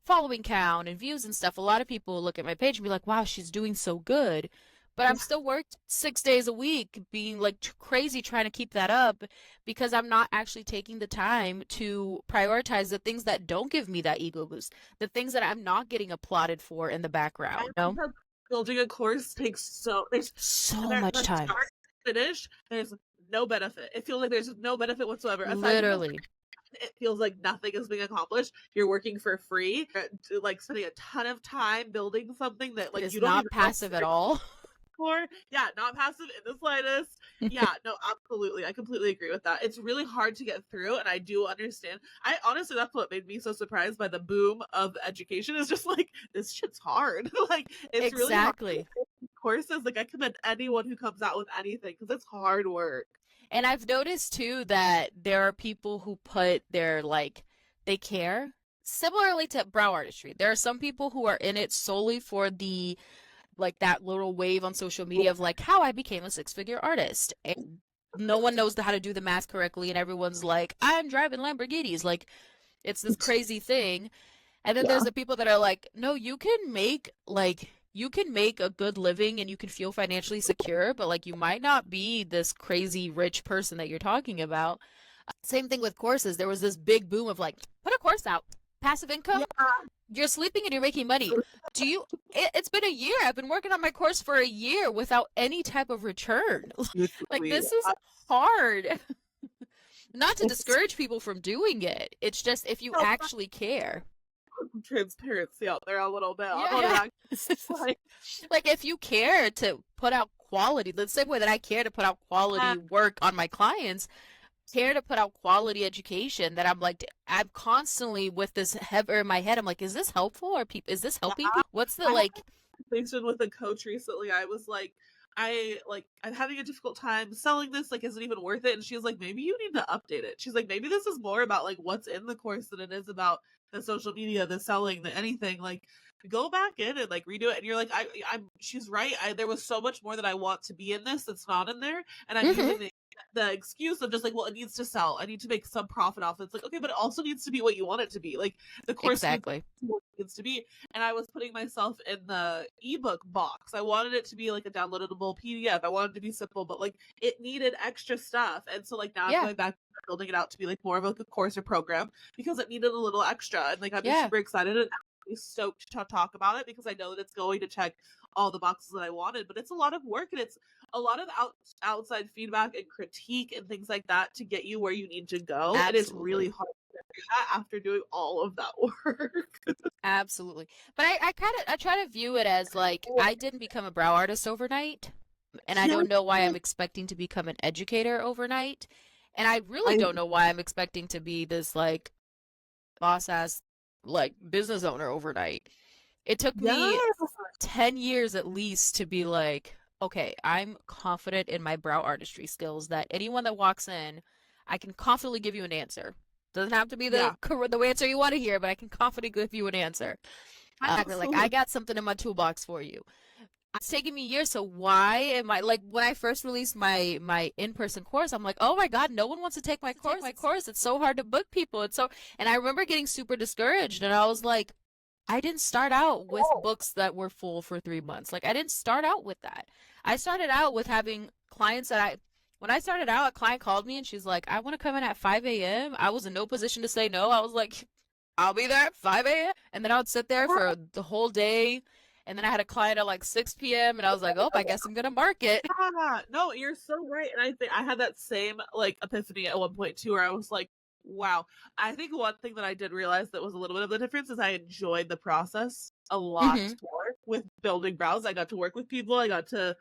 following count and views and stuff, a lot of people look at my page and be like, wow, she's doing so good. But I'm still worked 6 days a week being like crazy trying to keep that up because I'm not actually taking the time to prioritize the things that don't give me that ego boost, the things that I'm not getting applauded for in the background. No? Building a course takes there's So much time. Start to finish, there's no benefit. It feels like there's no benefit whatsoever. Literally. It feels like nothing is being accomplished. You're working for free, like spending a ton of time building something that like It's you don't not even passive at all. for. Yeah, not passive in the slightest. Yeah, no, absolutely. I completely agree with that. It's really hard to get through, and I do understand. I honestly, that's what made me so surprised by the boom of education. Is just like this shit's hard. Like it's Exactly. really hard. Courses, like I commend anyone who comes out with anything because it's hard work. And I've noticed too that there are people who put their they care. Similarly to brow artistry, there are some people who are in it solely for the that little wave on social media of how I became a 6-figure artist. And no one knows how to do the math correctly, and everyone's like, I'm driving Lamborghinis. It's this crazy thing. And then there's the people that are like, no, you can make a good living and you can feel financially secure, but you might not be this crazy rich person that you're talking about. Same thing with courses. There was this big boom of put a course out, passive income. Yeah. You're sleeping and you're making money. It's been a year. I've been working on my course for a year without any type of return. This is hard. Not to discourage people from doing it. It's just if you actually care. Transparency out there a little bit. Yeah. If you care to put out quality, the same way that I care to put out quality work on my clients, care to put out quality education, that I'm constantly with this heaver in my head. I'm like, is this helpful? Or is this helping people? What's the conversation with a coach recently. I was like, I'm having a difficult time selling this. Is it even worth it? And she was like, maybe you need to update it. She's like, maybe this is more about what's in the course than it is about the social media, the selling, the anything. Go back in and redo it. And you're like, she's right. There was so much more that I want to be in this that's not in there. And I'm using the excuse of just well, it needs to sell. I need to make some profit off it. It's okay, but it also needs to be what you want it to be. The course exactly needs to be. And I was putting myself in the ebook box. I wanted it to be a downloadable PDF. I wanted it to be simple, but it needed extra stuff. And so now I'm going back building it out to be more of a course or program because it needed a little extra. And I'm super excited and stoked to talk about it because I know that it's going to check all the boxes that I wanted, but it's a lot of work and it's a lot of outside feedback and critique and things like that to get you where you need to go. Absolutely. And it's really hard to do that after doing all of that work. Absolutely. But I try to view it as I didn't become a brow artist overnight, and I don't know why I'm expecting to become an educator overnight, and I really don't know why I'm expecting to be this boss ass business owner overnight. It took me 10 years at least to be okay, I'm confident in my brow artistry skills that anyone that walks in, I can confidently give you an answer. Doesn't have to be the answer you want to hear, but I can confidently give you an answer. I got something in my toolbox for you. It's taking me years, so why am I like when I first released my in-person course, I'm like, oh my God, no one wants to take my course. It's so hard to book people. It's so, and I remember getting super discouraged, and I was like, I didn't start out with books that were full for 3 months. Like I didn't start out with that. I started out with having clients that when I started out, a client called me and she's like, I want to come in at 5 a.m. I was in no position to say no. I was like, I'll be there at 5 a.m. And then I would sit there for the whole day. And then I had a client at like 6 p.m. and I was like, oh, I guess I'm going to market. Yeah, no, you're so right. And I think I had that same like epiphany at one point too, where I was like, wow. I think one thing that I did realize that was a little bit of the difference is I enjoyed the process a lot Mm-hmm. more with building brows. I got to work with people. I got to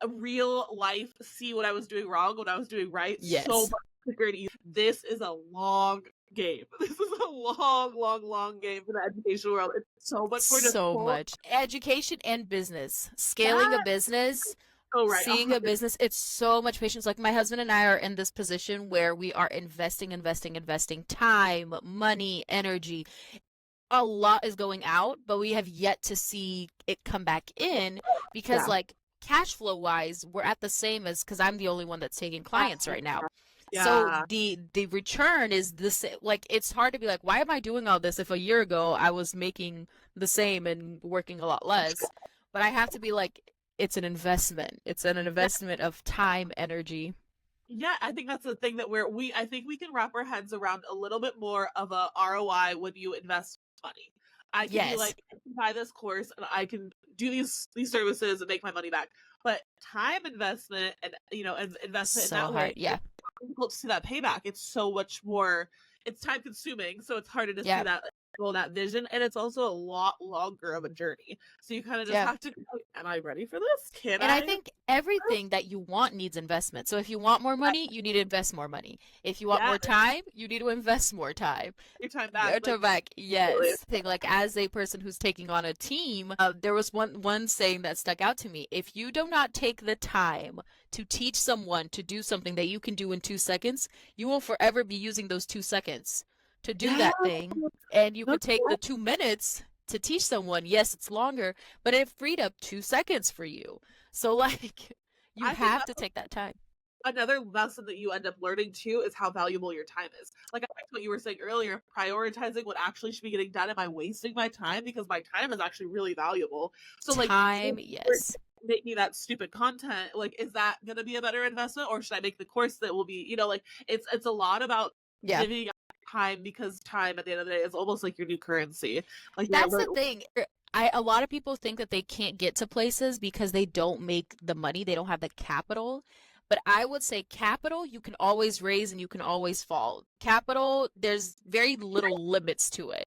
real life see what I was doing wrong, what I was doing right. Yes. So much quicker and easier. This is a long game. This is a long game for the education world. It's so much more So difficult. much. Education and business. Scaling a business, Oh, right. seeing a business, it's so much patience. Like my husband and I are in this position where we are investing time, money, energy. A lot is going out, but we have yet to see it come back in because Yeah. like cash flow wise, we're at the same as because I'm the only one that's taking clients right now. Yeah. So the return is this like it's hard to be like, why am I doing all this if a year ago I was making the same and working a lot less? But I have to be like, it's an investment. It's an investment of time, energy. Yeah, I think that's the thing that I think we can wrap our heads around a little bit more of a ROI when you invest money. I can be Yes. like, I can buy this course and I can do these services and make my money back. But time investment and and investment So in that hard. way, Yeah. it's difficult to see that payback. It's so much more. It's time consuming, so it's harder to see Yeah. that that vision, and it's also a lot longer of a journey. So you kind of just Yeah. have to. Am I ready for this? Can And I? I think everything that you want needs investment. So if you want more money, you need to invest more money. If you want more Yes. time, you need to invest more time. Your time Your back. time back, yes. Thing like as a person who's taking on a team, there was one saying that stuck out to me. If you do not take the time to teach someone to do something that you can do in 2 seconds, you will forever be using those 2 seconds to do that thing. And you could take the 2 minutes to teach someone. Yes, it's longer, but it freed up 2 seconds for you. So like you I think have to take that time. another lesson that you end up learning too is how valuable your time is. Like I liked what you were saying earlier, prioritizing what actually should be getting done. Am I wasting my time? Because my time is actually really valuable. So like Time, if yes. we're making that stupid content, like is that gonna be a better investment or should I make the course that will be, like it's a lot about Yeah. giving up time because time at the end of the day is almost like your new currency. Like That's the thing. A lot of people think that they can't get to places because they don't make the money, they don't have the capital. But I would say capital, you can always raise and you can always fall. Capital, there's very little limits to it.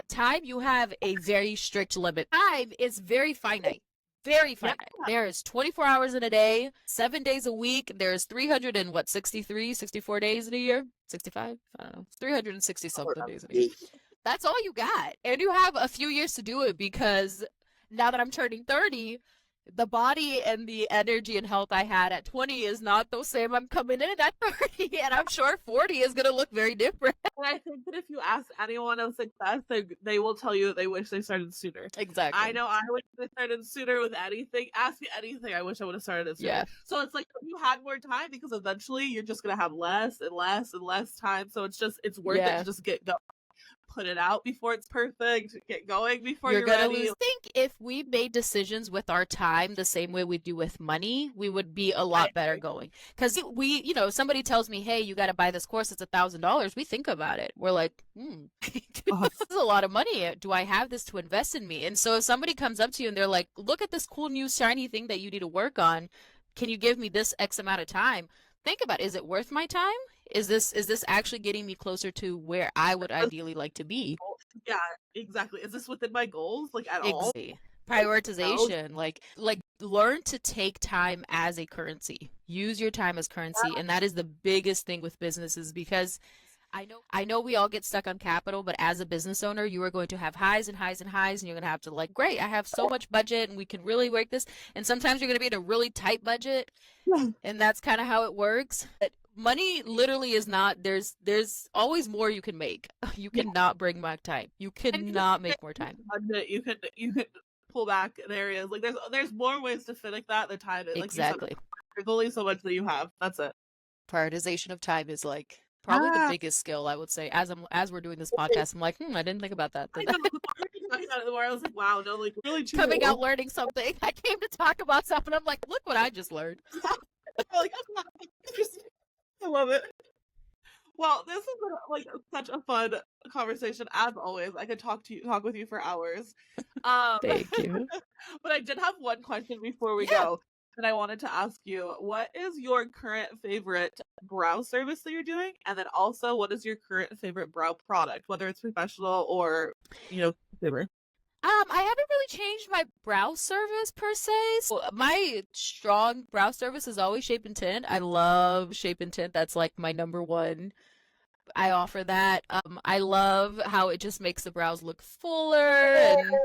Time, you have a very strict limit. Time is very finite. Very finite. There is 24 hours in a day, 7 days a week. There's 300 and what, 63, 64 days in a year? 65? I don't know. 360 something days in a year. That's all you got. And you have a few years to do it because now that I'm turning 30, the body and the energy and health I had at 20 is not the same I'm coming in at 30. And I'm sure 40 is going to look very different. And I think that if you ask anyone of success, they will tell you they wish they started sooner. Exactly. I know I wish I started sooner with anything. Ask me anything. I wish I would have started it sooner. Yeah. So it's like you had more time because eventually you're just gonna have less and less and less time. So it's worth it to just get going. Put it out before it's perfect. Get going before you're gonna ready. lose. I think if we made decisions with our time the same way we do with money, we would be a lot better going. Because we, somebody tells me, "Hey, you got to buy this course. It's $1,000." We think about it. We're like, this is a lot of money. Do I have this to invest in me? And so if somebody comes up to you and they're like, "Look at this cool new shiny thing that you need to work on. Can you give me this X amount of time?" Think about it. Is it worth my time? Is this actually getting me closer to where I would ideally like to be? Yeah, exactly. Is this within my goals? Like at all? Exactly. Prioritization, like learn to take time as a currency. Use your time as currency, and that is the biggest thing with businesses because I know we all get stuck on capital, but as a business owner, you are going to have highs and highs and highs, and you're going to have to like, great, I have so much budget and we can really work this. And sometimes you're going to be in a really tight budget, and that's kind of how it works. But money literally is not, there's always more you can make. You cannot bring back time. You cannot make more time. You can pull back in areas. Like there's more ways to finish that than time. Like you said, Exactly. there's only so much that you have. That's it. Prioritization of time is like probably the Ah, biggest skill, I would say. As we're doing this podcast, I'm like, I didn't think about that. I know. The more we talk about it, the more I was like, wow, no, like really true. Coming out learning something. I came to talk about something. I'm like, look what I just learned. Like, I love it. Well, this has been like such a fun conversation as always. I could talk with you for hours. Thank you. But I did have one question before we Yeah. go. And I wanted to ask you, what is your current favorite brow service that you're doing? And then also, what is your current favorite brow product, whether it's professional or, consumer? I haven't really changed my brow service per se. So my strong brow service is always shape and tint. I love shape and tint. That's like my number one. I offer that. I love how it just makes the brows look fuller, and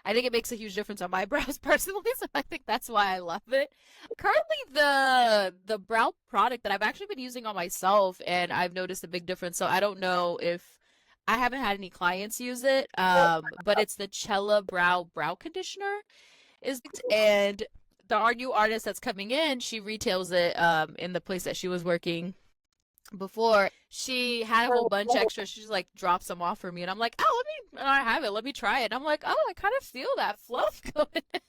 I think it makes a huge difference on my brows personally, so I think that's why I love it. Currently, the brow product that I've actually been using on myself, and I've noticed a big difference. So I don't know if I haven't had any clients use it, but it's the Cella brow conditioner, and our new artist that's coming in, she retails it in the place that she was working before. She had a whole bunch extra. She just like dropped some off for me, and I'm like, I have it. Let me try it. And I'm like, I kind of feel that fluff going. It's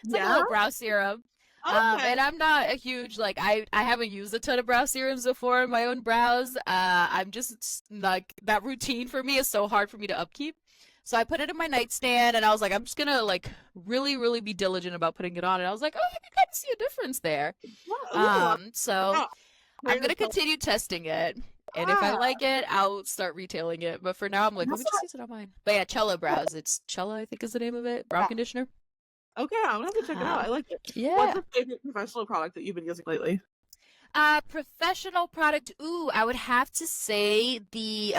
like a little brow serum. And I'm not a huge I haven't used a ton of brow serums before in my own brows. I'm just like that routine for me is so hard for me to upkeep. So I put it in my nightstand, and I was like, I'm just gonna like really, really be diligent about putting it on. And I was like, I can kind of see a difference there. So I'm gonna continue testing it, and if I like it, I'll start retailing it. But for now, I'm like, let me just use it on mine. But yeah, Cella brows. It's Cella, I think is the name of it. Brow conditioner. Okay, I'm gonna have to check it out. I like it. Yeah. What's your favorite professional product that you've been using lately? Professional product. Ooh, I would have to say the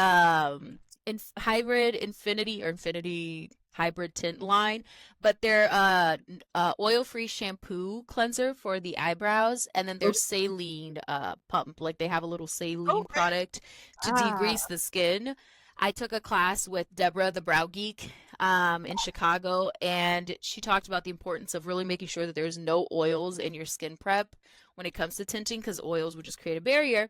hybrid infinity hybrid tint line, but they're oil-free shampoo cleanser for the eyebrows, and then there's saline pump. Like they have a little saline product to degrease the skin. I took a class with Deborah, the Brow Geek, in Chicago, and she talked about the importance of really making sure that there's no oils in your skin prep when it comes to tinting, because oils would just create a barrier.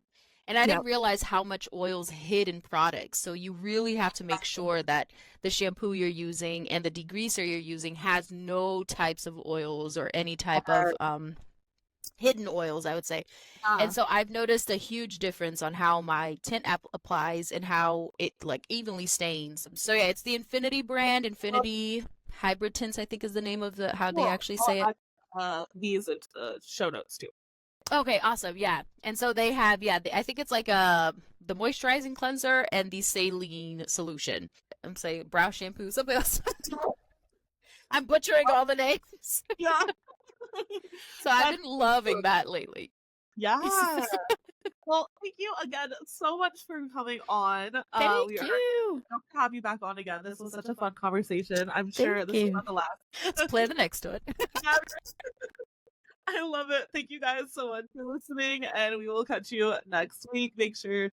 And I didn't realize how much oils hid in products. So you really have to make sure that the shampoo you're using and the degreaser you're using has no types of oils or any type of hidden oils, I would say. And so I've noticed a huge difference on how my tint applies and how it like evenly stains. So yeah, it's the Infinity brand. Infinity Hybrid Tints, I think, is the name of how they actually say it. These into the show notes too. Okay, awesome. Yeah. And so they have, I think it's like the moisturizing cleanser and the saline solution. I'm saying brow shampoo, something else. I'm butchering all the names. Yeah. So I've been loving that lately. Yeah. Well, thank you again so much for coming on. Thank we you. Hope to have you back on again. This was such a fun conversation. I'm sure this is not the last. Let's play the next one. I love it. Thank you guys so much for listening, and we will catch you next week. Make sure